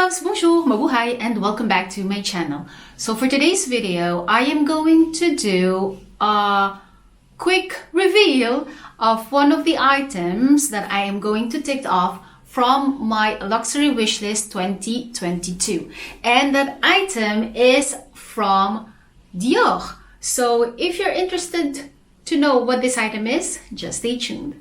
loves, bonjour, mabuhay, and welcome back to my channel. So for today's video, I am going to do a quick reveal of one of the items that I am going to tick off from my luxury wishlist 2022. And that item is from Dior. So if you're interested to know what this item is, just stay tuned.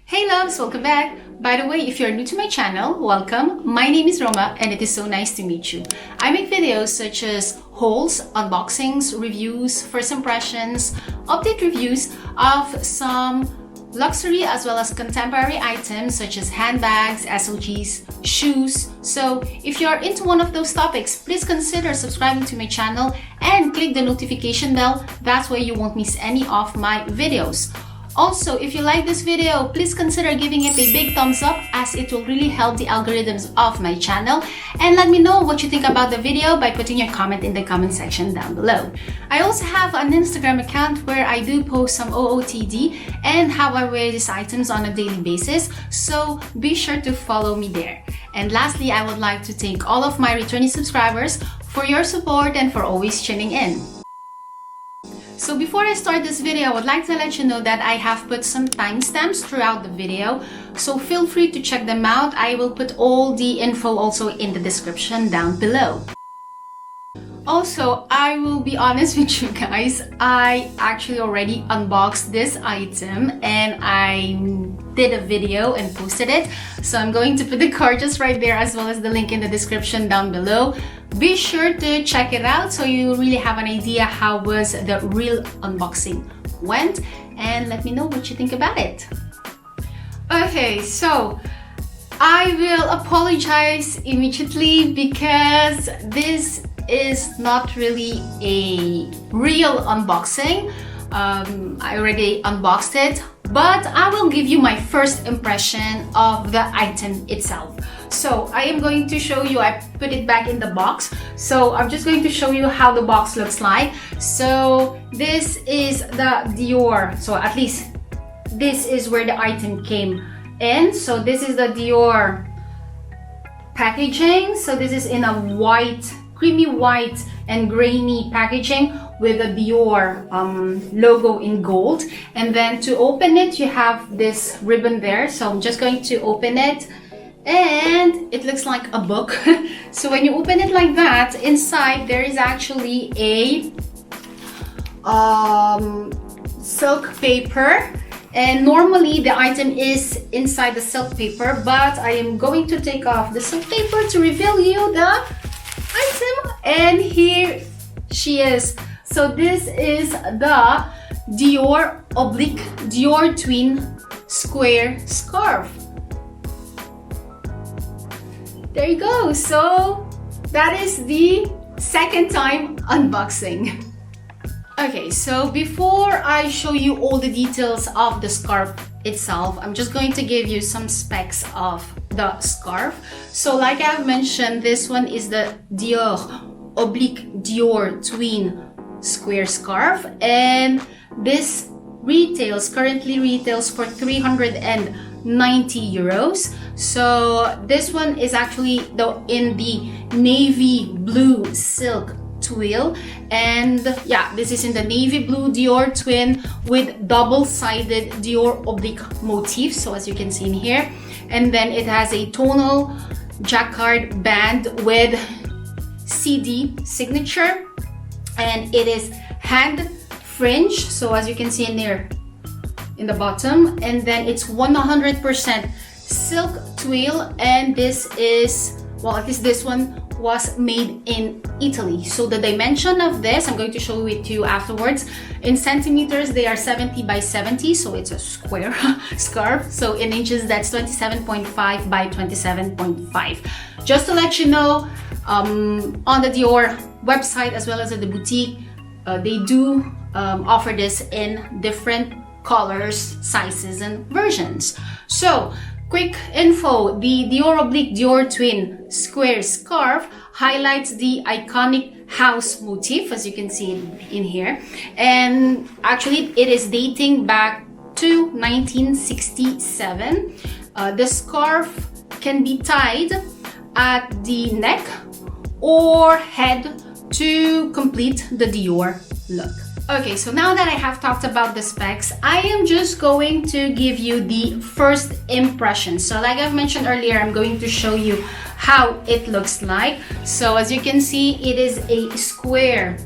Hey loves, welcome back. By the way, if you're new to my channel, welcome. My name is Roma and it is so nice to meet you. I make videos such as hauls, unboxings, reviews, first impressions, update reviews of some luxury as well as contemporary items such as handbags, SLGs, shoes. So if you're into one of those topics, please consider subscribing to my channel and click the notification bell. That's way you won't miss any of my videos. Also, if you like this video, please consider giving it a big thumbs up as it will really help the algorithms of my channel. And let me know what you think about the video by putting your comment in the comment section down below. I also have an Instagram account where I do post some OOTD and how I wear these items on a daily basis, so be sure to follow me there. And lastly, I would like to thank all of my returning subscribers for your support and for always tuning in. So before I start this video, I would like to let you know that I have put some timestamps throughout the video, so feel free to check them out. I will put all the info also in the description down below. Also, I will be honest with you guys, I actually already unboxed this item and I did a video and posted it. So I'm going to put the card just right there as well as the link in the description down below. Be sure to check it out so you really have an idea how was the real unboxing went, and let me know what you think about it. Okay, so I will apologize immediately because this is not really a real unboxing. I already unboxed it, but I will give you my first impression of the item itself. So I am going to show you, I put it back in the box. So I'm just going to show you how the box looks like. So this is the Dior. So at least this is where the item came in. So this is the Dior packaging. So this is in a white, creamy white and grainy packaging with a Dior logo in gold. And then to open it, you have this ribbon there. So I'm just going to open it and it looks like a book. So when you open it like that, inside there is actually a silk paper. And normally the item is inside the silk paper, but I am going to take off the silk paper to reveal you the item. And here she is. So this is the Dior Oblique Diortwin square scarf. There you go. So that is the second time unboxing. Okay, so before I show you all the details of the scarf itself, I'm just going to give you some specs of the scarf. So like I've mentioned, this one is the Dior Oblique Diortwin square scarf, and this currently retails for 390 euros. So this one is actually in the navy blue silk twill, and yeah, this is in the navy blue Diortwin with double-sided Dior oblique motif, so as you can see in here. And then it has a tonal jacquard band with CD signature, and it is hand fringe, so as you can see in there in the bottom. And then it's 100% silk twill, and this is, well, at least this one was made in Italy. So the dimension of this, I'm going to show it to you afterwards. In centimeters, they are 70 by 70, so it's a square scarf. So in inches, that's 27.5 by 27.5. Just to let you know, on the Dior website as well as at the boutique, they do offer this in different colors, sizes, and versions. So Quick info, the Dior Oblique Diortwin square scarf highlights the iconic house motif, as you can see in here. And actually, it is dating back to 1967. The scarf can be tied at the neck or head to complete the Dior look. Okay, so now that I have talked about the specs, I am just going to give you the first impression. So like I've mentioned earlier, I'm going to show you how it looks like. So as you can see, it is a square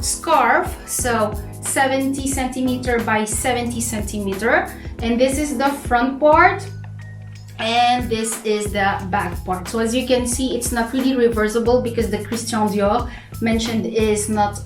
scarf, so 70 centimeter by 70 centimeter, and this is the front part and this is the back part. So as you can see, it's not really reversible because the Christian Dior mentioned is not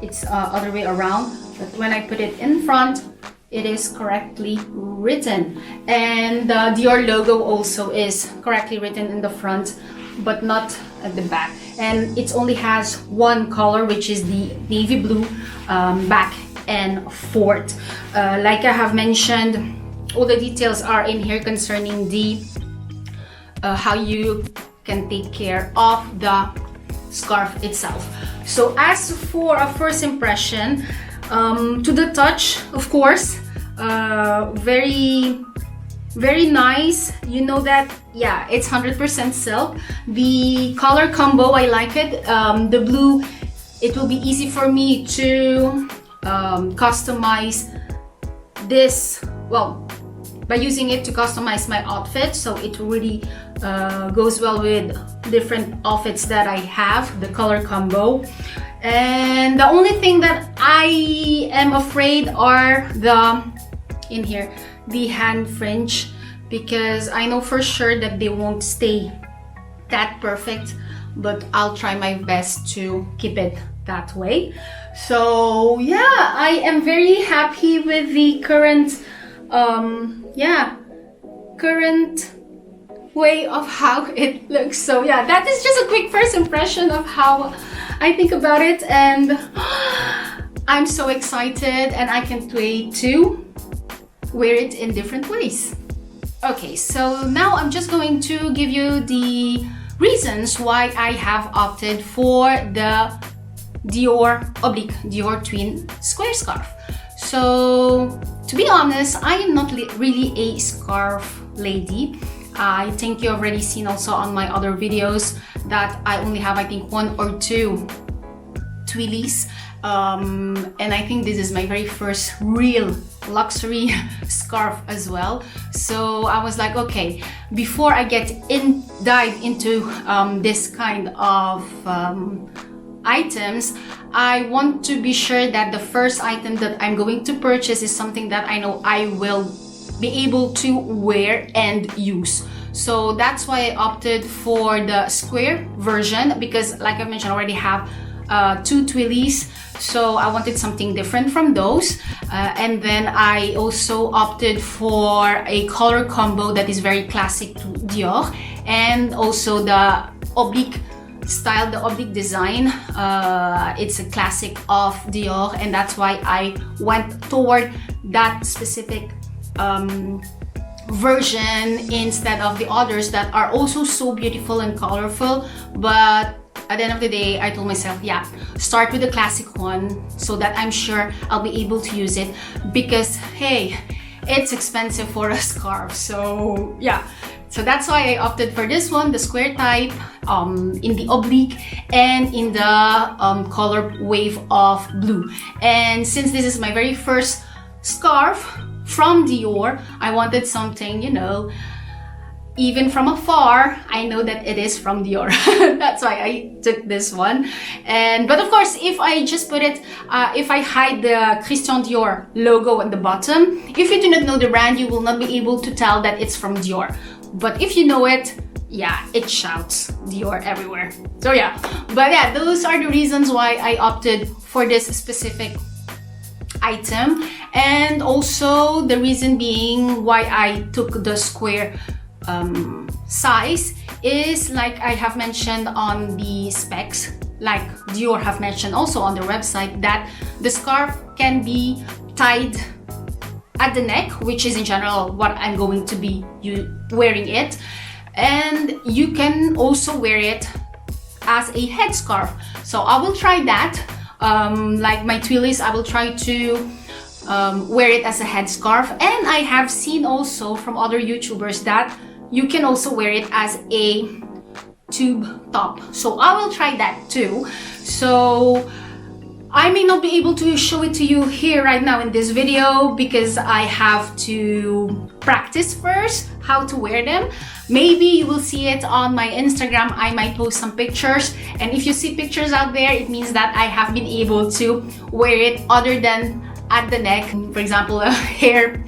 it's other way around, but when I put it in front, it is correctly written, and the Dior logo also is correctly written in the front but not at the back, and it only has one color, which is the navy blue, back and forth. Like I have mentioned, all the details are in here concerning the how you can take care of the scarf itself. So as for a first impression, to the touch, of course, very nice. You know that, yeah, it's 100% silk. The color combo, I like it. The blue, it will be easy for me to customize this, well, by using it to customize my outfit. So it really goes well with different outfits that I have, the color combo. And the only thing that I am afraid are the hand fringe, because I know for sure that they won't stay that perfect, but I'll try my best to keep it that way. So yeah, I am very happy with the current current way of how it looks. So yeah, that is just a quick first impression of how I think about it, and I'm so excited and I can't wait to wear it in different ways. Okay, so now I'm just going to give you the reasons why I have opted for the Dior Oblique Diortwin square scarf. So to be honest, I am not really a scarf lady. I think you already seen also on my other videos that I only have, I think, 1 or 2 twillies, and I think this is my very first real luxury scarf as well. So I was like, okay, before I dive into this kind of items, I want to be sure that the first item that I'm going to purchase is something that I know I will be able to wear and use. So that's why I opted for the square version, because like I mentioned, I already have 2 twillies, so I wanted something different from those. And then I also opted for a color combo that is very classic to Dior, and also the oblique style, the oblique design. It's a classic of Dior, and that's why I went toward that specific version instead of the others that are also so beautiful and colorful. But at the end of the day, I told myself, yeah, start with the classic one so that I'm sure I'll be able to use it, because hey, it's expensive for a scarf. So yeah, so that's why I opted for this one, the square type, in the oblique and in the color wave of blue. And since this is my very first scarf from Dior, I wanted something, you know, even from afar, I know that it is from Dior. That's why I took this one. But of course, if I just put it, if I hide the Christian Dior logo at the bottom, if you do not know the brand, you will not be able to tell that it's from Dior. But if you know it, yeah, it shouts Dior everywhere. So yeah, but yeah, those are the reasons why I opted for this specific item. And also the reason being why I took the square size is, like I have mentioned on the specs, like Dior have mentioned also on their website, that the scarf can be tied at the neck, which is in general what I'm going to be wearing it. And you can also wear it as a headscarf. So I will try that. Like my twillies, I will try to wear it as a headscarf. And I have seen also from other YouTubers that you can also wear it as a tube top. So I will try that too. So I may not be able to show it to you here right now in this video because I have to practice first how to wear them. Maybe you will see it on my Instagram. I might post some pictures, and if you see pictures out there, it means that I have been able to wear it other than at the neck. For example, a hair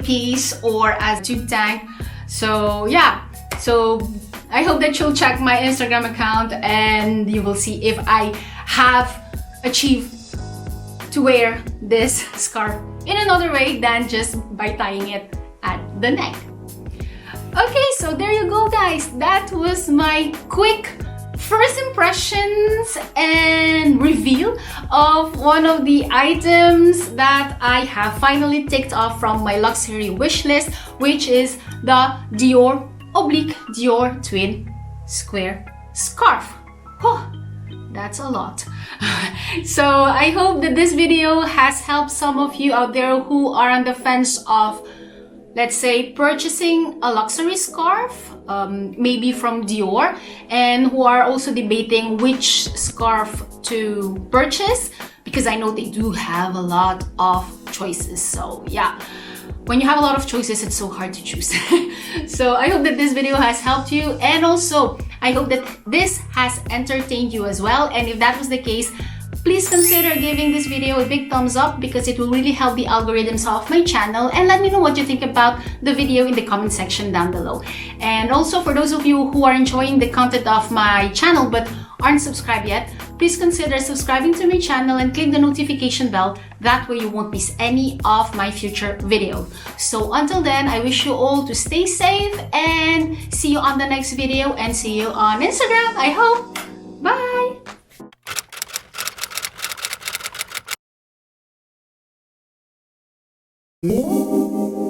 piece or as tube tank. So yeah, so I hope that you'll check my Instagram account and you will see if I have achieved to wear this scarf in another way than just by tying it at the neck. Okay, so there you go, guys. That was my quick first impressions and reveal of one of the items that I have finally ticked off from my luxury wish list, which is the Dior Oblique Diortwin square scarf. Oh, that's a lot. So I hope that this video has helped some of you out there who are on the fence of, let's say, purchasing a luxury scarf, maybe from Dior, and who are also debating which scarf to purchase, because I know they do have a lot of choices. So yeah, when you have a lot of choices, it's so hard to choose. So I hope that this video has helped you, and also I hope that this has entertained you as well. And if that was the case, please consider giving this video a big thumbs up because it will really help the algorithms of my channel, and let me know what you think about the video in the comment section down below. And also, for those of you who are enjoying the content of my channel but aren't subscribed yet, please consider subscribing to my channel and click the notification bell. That way you won't miss any of my future videos. So until then, I wish you all to stay safe and see you on the next video, and see you on Instagram, I hope. Bye! Ooh.